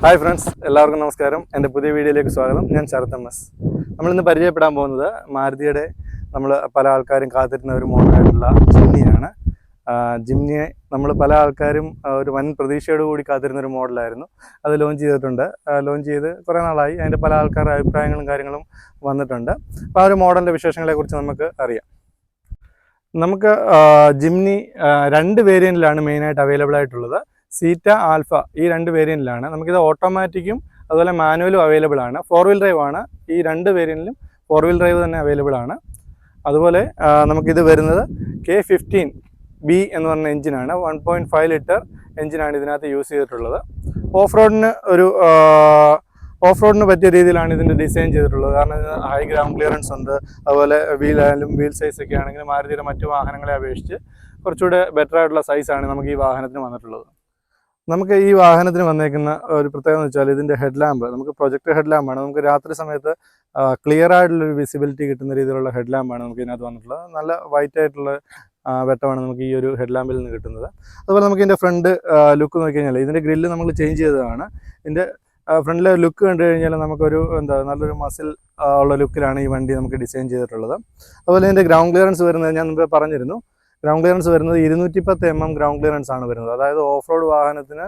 Hi friends, എല്ലാവർക്കും നമസ്കാരം. എൻ്റെ പുതിയ വീഡിയോയിലേക്ക് സ്വാഗതം. ഞാൻ ശരത് എം എസ്. നമ്മളിന്ന് പരിചയപ്പെടാൻ പോകുന്നത് മാരുതിയുടെ നമ്മൾ പല ആൾക്കാരും കാത്തിരുന്ന ഒരു മോഡലായിട്ടുള്ള ജിംനിയാണ്. ജിംനിയെ നമ്മൾ പല ആൾക്കാരും ഒരു വൻ പ്രതീക്ഷയോട് കൂടി കാത്തിരുന്നൊരു മോഡലായിരുന്നു. അത് ലോഞ്ച് ചെയ്തിട്ടുണ്ട്. ലോഞ്ച് ചെയ്ത് കുറേ നാളായി. അതിൻ്റെ പല ആൾക്കാരുടെ അഭിപ്രായങ്ങളും കാര്യങ്ങളും വന്നിട്ടുണ്ട്. അപ്പോൾ ആ ഒരു മോഡലിൻ്റെ വിശേഷങ്ങളെക്കുറിച്ച് നമുക്ക് അറിയാം. നമുക്ക് ജിംനി രണ്ട് വേരിയൻറ്റിലാണ് മെയിനായിട്ട് അവൈലബിൾ ആയിട്ടുള്ളത്. സീറ്റ, ആൽഫ, ഈ രണ്ട് വേരിയൻറ്റിലാണ്. നമുക്കിത് ഓട്ടോമാറ്റിക്കും അതുപോലെ മാനുവലും അവൈലബിൾ ആണ്. 4 വീൽ ഡ്രൈവ് ആണ്. ഈ രണ്ട് വേരിയൻറ്റിലും 4 വീൽ ഡ്രൈവ് തന്നെ അവൈലബിൾ ആണ്. അതുപോലെ നമുക്കിത് വരുന്നത് K15B എന്ന് പറഞ്ഞ എഞ്ചിനാണ്. 1.5 ലിറ്റർ എഞ്ചിനാണ് ഇതിനകത്ത് യൂസ് ചെയ്തിട്ടുള്ളത്. ഓഫ് റോഡിന് പറ്റിയ രീതിയിലാണ് ഇതിൻ്റെ ഡിസൈൻ ചെയ്തിട്ടുള്ളത്. കാരണം ഇത് ഹൈ ഗ്രൗണ്ട് ക്ലിയറൻസ് ഉണ്ട്. അതുപോലെ വീൽ സൈസൊക്കെ ആണെങ്കിൽ മാരുതിയുടെ മറ്റു വാഹനങ്ങളെ അപേക്ഷിച്ച് കുറച്ചുകൂടെ ബെറ്റർ ആയിട്ടുള്ള സൈസാണ് നമുക്ക് ഈ വാഹനത്തിന് വന്നിട്ടുള്ളത്. നമുക്ക് ഈ വാഹനത്തിന് വന്നേക്കുന്ന ഒരു പ്രത്യേകത എന്ന് വെച്ചാൽ ഇതിൻ്റെ ഹെഡ് ലാമ്പ് നമുക്ക് പ്രൊജക്ടർ ഹെഡ് ലാമ്പാണ്. നമുക്ക് രാത്രി സമയത്ത് ക്ലിയർ ആയിട്ടുള്ളൊരു വിസിബിലിറ്റി കിട്ടുന്ന രീതിയിലുള്ള ഹെഡ് ലാമ്പാണ് നമുക്ക് ഇതിനകത്ത് വന്നിട്ടുള്ളത്. നല്ല വൈറ്റ് ആയിട്ടുള്ള വെട്ടമാണ് നമുക്ക് ഈ ഒരു ഹെഡ് ലാമ്പിൽ നിന്ന് കിട്ടുന്നത്. അതുപോലെ നമുക്ക് ഇതിൻ്റെ ഫ്രണ്ട് ലുക്ക് നോക്കി കഴിഞ്ഞാൽ ഇതിൻ്റെ ഗ്രില്ല് നമ്മൾ ചേഞ്ച് ചെയ്തതാണ്. ഇതിൻ്റെ ഫ്രണ്ടിലെ ലുക്ക് കണ്ടു കഴിഞ്ഞാൽ നമുക്കൊരു നല്ലൊരു മസിൽ ഉള്ള ലുക്കിലാണ് ഈ വണ്ടി നമുക്ക് ഡിസൈൻ ചെയ്തിട്ടുള്ളത്. അതുപോലെ ഇതിൻ്റെ ഗ്രൗണ്ട് ക്ലിയറൻസ് വരുന്നത് ഞാൻ മുമ്പ് പറഞ്ഞിരുന്നു. ഗ്രൗണ്ട് ക്ലിയറൻസ് വരുന്നത് 210 mm ഗ്രൗണ്ട് ക്ലിയറൻസ് ആണ് വരുന്നത്. അതായത് ഓഫ് റോഡ് വാഹനത്തിന്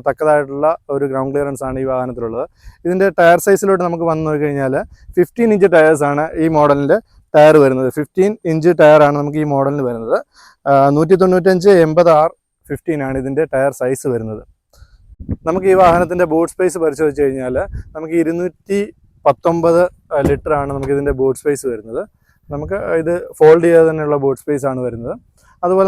തക്കതായിട്ടുള്ള ഒരു ഗ്രൗണ്ട് ക്ലിയറൻസ് ആണ് ഈ വാഹനത്തിലുള്ളത്. ഇതിൻ്റെ ടയർ സൈസിലോട്ട് നമുക്ക് വന്നു നോക്കി കഴിഞ്ഞാൽ 15 ഇഞ്ച് ടയേഴ്സാണ് ഈ മോഡലിൻ്റെ ടയർ വരുന്നത്. 15 ഇഞ്ച് ടയറാണ് നമുക്ക് ഈ മോഡലിന് വരുന്നത്. 195/80R 15 ആണ് ഇതിൻ്റെ ടയർ സൈസ് വരുന്നത്. നമുക്ക് ഈ വാഹനത്തിൻ്റെ ബൂട്ട് സ്പേസ് പരിശോധിച്ച് കഴിഞ്ഞാൽ നമുക്ക് 219 ലിറ്ററാണ് നമുക്ക് ഇതിൻ്റെ ബൂട്ട് സ്പേസ് വരുന്നത്. നമുക്ക് ഇത് ഫോൾഡ് ചെയ്യാതെ തന്നെയുള്ള ബൂട്ട് സ്പേസ് ആണ് വരുന്നത്. അതുപോലെ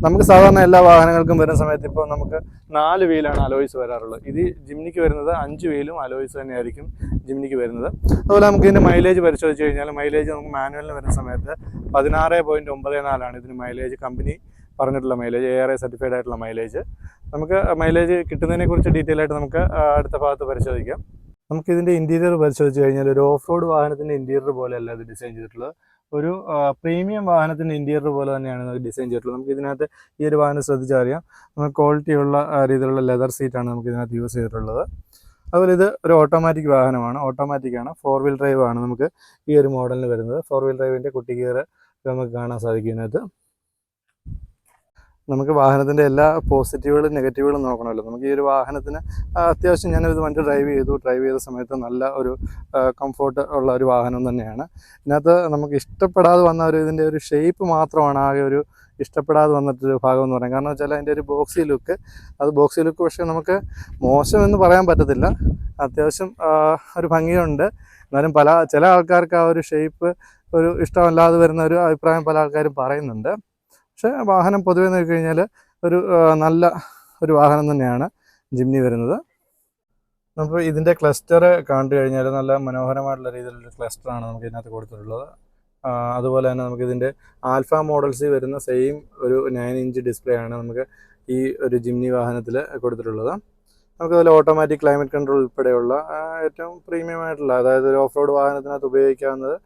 നമുക്ക് സാധാരണ എല്ലാ വാഹനങ്ങൾക്കും വരുന്ന സമയത്ത് ഇപ്പോൾ നമുക്ക് 4 വീലാണ് അലോയ്സ് വരാറുള്ളത്. ഇത് ജിംനിക്ക് വരുന്നത് 5 വീലും അലോയ്സ് തന്നെയായിരിക്കും ജിംനിക്ക് വരുന്നത്. അതുപോലെ നമുക്ക് ഇതിൻ്റെ മൈലേജ് പരിശോധിച്ച് കഴിഞ്ഞാൽ മൈലേജ് നമുക്ക് മാനുവലിന് വരുന്ന സമയത്ത് 16.94 ഇതിന് മൈലേജ് കമ്പനി പറഞ്ഞിട്ടുള്ള മൈലേജ്, ARA സർട്ടിഫൈഡ് ആയിട്ടുള്ള മൈലേജ്. നമുക്ക് മൈലേജ് കിട്ടുന്നതിനെക്കുറിച്ച് ഡീറ്റെയിൽ ആയിട്ട് നമുക്ക് അടുത്ത ഭാഗത്ത് പരിശോധിക്കാം. നമുക്കിതിൻ്റെ ഇൻറ്റീരിയർ പരിശോധിച്ച് കഴിഞ്ഞാൽ ഒരു ഓഫ് റോഡ് വാഹനത്തിൻ്റെ ഇൻറ്റീരിയർ പോലെയല്ല ഇത് ഡിസൈൻ ചെയ്തിട്ടുള്ളത്. ഒരു പ്രീമിയം വാഹനത്തിൻ്റെ ഇൻറ്റീരിയർ പോലെ തന്നെയാണ് ഇത് ഡിസൈൻ ചെയ്തിട്ടുള്ളത്. നമുക്ക് ഇതിനകത്ത് ഈ ഒരു വാഹനം ശ്രദ്ധിച്ചറിയാം. നമുക്ക് ക്വാളിറ്റിയുള്ള രീതിയിലുള്ള ലെതർ സീറ്റാണ് നമുക്ക് ഇതിനകത്ത് യൂസ് ചെയ്തിട്ടുള്ളത്. അതുപോലെ ഇത് ഒരു ഓട്ടോമാറ്റിക് വാഹനമാണ്. ഓട്ടോമാറ്റിക്കാണ്. 4 വീൽ ഡ്രൈവ് ആണ് നമുക്ക് ഈ ഒരു മോഡലിന് വരുന്നത്. 4 വീൽ ഡ്രൈവിൻ്റെ കുട്ടി ഗിയർ നമുക്ക് കാണാൻ സാധിക്കും ഇതിനകത്ത്. നമുക്ക് വാഹനത്തിൻ്റെ എല്ലാ പോസിറ്റീവുകളും നെഗറ്റീവുകളും നോക്കണമല്ലോ. നമുക്ക് ഈ ഒരു വാഹനത്തിന് അത്യാവശ്യം ഞാനൊരു വണ്ടി ഡ്രൈവ് ചെയ്ത സമയത്ത് നല്ല ഒരു കംഫോർട്ട് ഉള്ള ഒരു വാഹനം തന്നെയാണ്. ഇതിനകത്ത് നമുക്ക് ഇഷ്ടപ്പെടാതെ വന്ന ഇതിൻ്റെ ഒരു ഷേപ്പ് മാത്രമാണ് ആകെ ഒരു ഇഷ്ടപ്പെടാതെ വന്നിട്ടൊരു ഭാഗം എന്ന് പറയാം. കാരണം വെച്ചാൽ അതിൻ്റെ ഒരു ബോക്സി ലുക്ക് പക്ഷേ നമുക്ക് മോശമെന്ന് പറയാൻ പറ്റത്തില്ല. അത്യാവശ്യം ഒരു ഭംഗിയുണ്ട്. എന്നാലും ചില ആൾക്കാർക്ക് ആ ഒരു ഷേപ്പ് ഒരു ഇഷ്ടമല്ലാതെ വരുന്ന ഒരു അഭിപ്രായം പല ആൾക്കാരും പറയുന്നുണ്ട്. പക്ഷേ വാഹനം പൊതുവെ നോക്കി കഴിഞ്ഞാൽ നല്ല ഒരു വാഹനം തന്നെയാണ് ജിംനി വരുന്നത്. നമുക്ക് ഇതിൻ്റെ ക്ലസ്റ്റർ കണ്ടു കഴിഞ്ഞാൽ നല്ല മനോഹരമായിട്ടുള്ള രീതിയിലുള്ള ക്ലസ്റ്ററാണ് നമുക്ക് ഇതിനകത്ത് കൊടുത്തിട്ടുള്ളത്. അതുപോലെ തന്നെ നമുക്കിതിൻ്റെ ആൽഫ മോഡൽസിൽ വരുന്ന സെയിം ഒരു 9 ഇഞ്ച് ഡിസ്പ്ലേ ആണ് നമുക്ക് ഈ ഒരു ജിംനി വാഹനത്തിൽ കൊടുത്തിട്ടുള്ളത്. നമുക്കതുപോലെ ഓട്ടോമാറ്റിക് ക്ലൈമറ്റ് കൺട്രോൾ ഉൾപ്പെടെയുള്ള ഏറ്റവും പ്രീമിയം ആയിട്ടുള്ള, അതായത് ഒരു ഓഫ് റോഡ് വാഹനത്തിനകത്ത്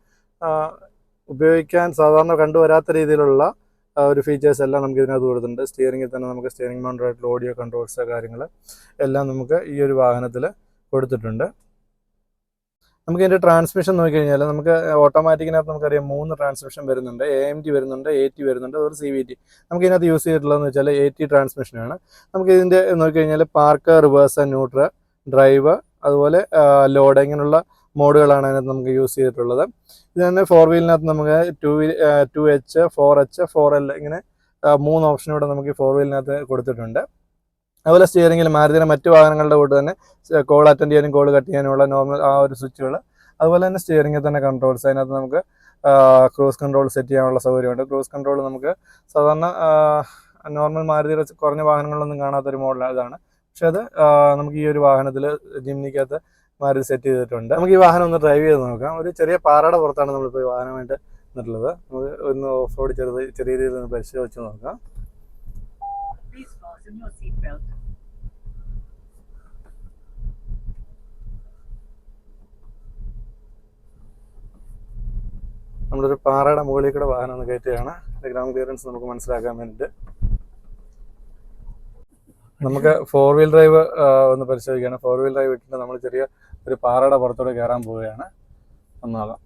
ഉപയോഗിക്കാൻ സാധാരണ കണ്ടുവരാത്ത രീതിയിലുള്ള ഒരു ഫീച്ചേഴ്സ് എല്ലാം നമുക്ക് ഇതിനകത്ത് കൊടുത്തിട്ടുണ്ട്. സ്റ്റിയറിംഗിൽ തന്നെ നമുക്ക് സ്റ്റിയറിംഗ് മൗണ്ടറായിട്ടുള്ള ഓഡിയോ കൺട്രോൾസ് കാര്യങ്ങൾ എല്ലാം നമുക്ക് ഈ ഒരു വാഹനത്തിൽ കൊടുത്തിട്ടുണ്ട്. നമുക്ക് ഇതിൻ്റെ ട്രാൻസ്മിഷൻ നോക്കിക്കഴിഞ്ഞാൽ നമുക്ക് ഓട്ടോമാറ്റിക്കിനകത്ത് നമുക്കറിയാം 3 ട്രാൻസ്മിഷൻ വരുന്നുണ്ട്. AMT വരുന്നുണ്ട്, AT വരുന്നുണ്ട്, ഒരു CVT. നമുക്ക് ഇതിനകത്ത് യൂസ് ചെയ്തിട്ടുള്ളതെന്ന് വെച്ചാൽ AT ട്രാൻസ്മിഷനാണ്. നമുക്ക് ഇതിൻ്റെ നോക്കിക്കഴിഞ്ഞാൽ പാർക്ക്, റിവേഴ്സ്, ന്യൂട്രൽ, ഡ്രൈവ്, അതുപോലെ ലോഡ്, ഇങ്ങനെയുള്ള മോഡുകളാണ് അതിനകത്ത് നമുക്ക് യൂസ് ചെയ്തിട്ടുള്ളത്. ഇത് തന്നെ 4 വീലിനകത്ത് നമുക്ക് 2H, 4H, 4L ഇങ്ങനെ 3 ഓപ്ഷനൂടെ നമുക്ക് ഈ 4 വീലിനകത്ത് കൊടുത്തിട്ടുണ്ട്. അതുപോലെ സ്റ്റിയറിംഗിൽ മാരുതിയുടെ മറ്റു വാഹനങ്ങളുടെ കൂട്ട് തന്നെ കോൾ അറ്റൻഡ് ചെയ്യാനും കോൾ കട്ട് ചെയ്യാനുമുള്ള നോർമൽ ആ ഒരു സ്വിച്ചുകൾ. അതുപോലെ തന്നെ സ്റ്റിയറിംഗിൽ തന്നെ കൺട്രോൾസ്, അതിനകത്ത് നമുക്ക് ക്രൂസ് കൺട്രോൾ സെറ്റ് ചെയ്യാനുള്ള സൗകര്യമുണ്ട്. ക്രൂസ് കൺട്രോൾ നമുക്ക് സാധാരണ നോർമൽ മാരുതിയുടെ കുറഞ്ഞ വാഹനങ്ങളിലൊന്നും കാണാത്തൊരു മോഡൽ ഇതാണ്. പക്ഷെ അത് നമുക്ക് ഈ ഒരു വാഹനത്തിൽ ജിംനിക്കകത്ത് മാരുതി സെറ്റ് ചെയ്തിട്ടുണ്ട്. നമുക്ക് ഈ വാഹനം ഒന്ന് ഡ്രൈവ് ചെയ്ത് നോക്കാം. ഒരു ചെറിയ പാറയുടെ പുറത്താണ് നമ്മളിപ്പോൾ ഈ വാഹനമായിട്ട് നിന്നിട്ടുള്ളത്. നമുക്ക് ഒന്ന് ഓഫ് റോഡ് ചെറിയ രീതിയിൽ ഒന്ന് പരിശോധിച്ച് നോക്കാം. നമ്മളൊരു പാറയുടെ മുകളിൽ കൂടെ വാഹനം ഒന്ന് കയറ്റുകയാണ്. ഗ്രൗണ്ട് ക്ലിയറൻസ് നമുക്ക് മനസ്സിലാക്കാൻ വേണ്ടിയിട്ട്. നമുക്ക് 4 വീൽ ഡ്രൈവ് ഒന്ന് പരിശോധിക്കുകയാണ്. 4 വീൽ ഡ്രൈവ് ഇട്ടിട്ട് നമ്മൾ ചെറിയ ഒരു പാറയുടെ പുറത്തോടെ കയറാൻ പോവുകയാണ്. ഒന്നാകാം.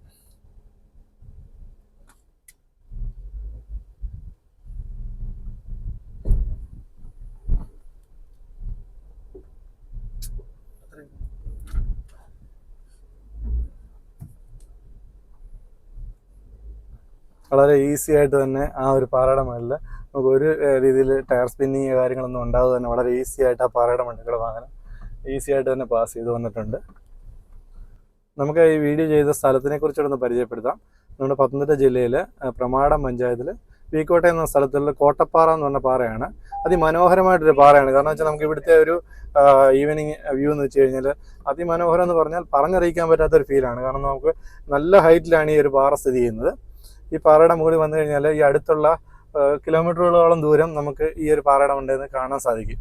വളരെ ഈസി ആയിട്ട് തന്നെ ആ ഒരു പാറയുടെ മുകളിൽ നമുക്ക് ഒരു രീതിയിൽ ടയർ സ്പിന്നിങ് കാര്യങ്ങളൊന്നും ഉണ്ടാകാതെ തന്നെ വളരെ ഈസി ആയിട്ട് ആ പാറയുടെ മണ്ടയ്ക്കുള്ള വാഹനം ഈസി ആയിട്ട് തന്നെ പാസ് ചെയ്ത് വന്നിട്ടുണ്ട്. നമുക്ക് ഈ വീഡിയോ ചെയ്ത സ്ഥലത്തിനെ കുറിച്ചൊന്ന് പരിചയപ്പെടുത്താം. നമ്മുടെ പത്തനംതിട്ട ജില്ലയിൽ പ്രമാടം പഞ്ചായത്തിൽ വീക്കോട്ടെ എന്ന സ്ഥലത്തുള്ള കോട്ടപ്പാറ എന്ന് പറഞ്ഞ പാറയാണ്. അതിമനോഹരമായിട്ടൊരു പാറയാണ്. കാരണം വെച്ചാൽ നമുക്ക് ഇവിടുത്തെ ഒരു ഈവനിങ് വ്യൂ എന്ന് വെച്ച് കഴിഞ്ഞാൽ അതിമനോഹരം എന്ന് പറഞ്ഞാൽ പറഞ്ഞറിയിക്കാൻ പറ്റാത്തൊരു ഫീലാണ്. കാരണം നമുക്ക് നല്ല ഹൈറ്റിലാണ് ഈ ഒരു പാറ സ്ഥിതി ചെയ്യുന്നത്. ഈ പാറയുടെ മുകളിൽ വന്നു കഴിഞ്ഞാൽ ഈ അടുത്തുള്ള കിലോമീറ്ററുകളോളം ദൂരം നമുക്ക് ഈ ഒരു പാറയുടെ മണ്ടയിൽ നിന്ന് കാണാൻ സാധിക്കും.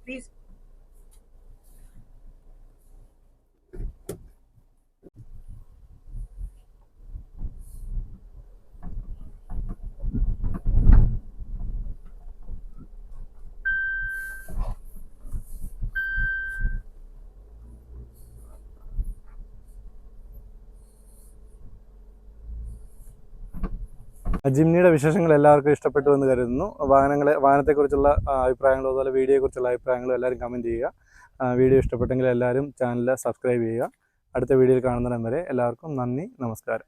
Please. ജിംനിയുടെ വിശേഷങ്ങൾ എല്ലാവർക്കും ഇഷ്ടപ്പെട്ടു എന്ന് കരുതുന്നു. വാഹനത്തെക്കുറിച്ചുള്ള അഭിപ്രായങ്ങളും അതുപോലെ വീഡിയോയെക്കുറിച്ചുള്ള അഭിപ്രായങ്ങളും എല്ലാവരും കമൻറ്റ് ചെയ്യുക. വീഡിയോ ഇഷ്ടപ്പെട്ടെങ്കിൽ എല്ലാവരും ചാനൽ സബ്സ്ക്രൈബ് ചെയ്യുക. അടുത്ത വീഡിയോയിൽ കാണുന്നതിന് വരെ എല്ലാവർക്കും നന്ദി, നമസ്കാരം.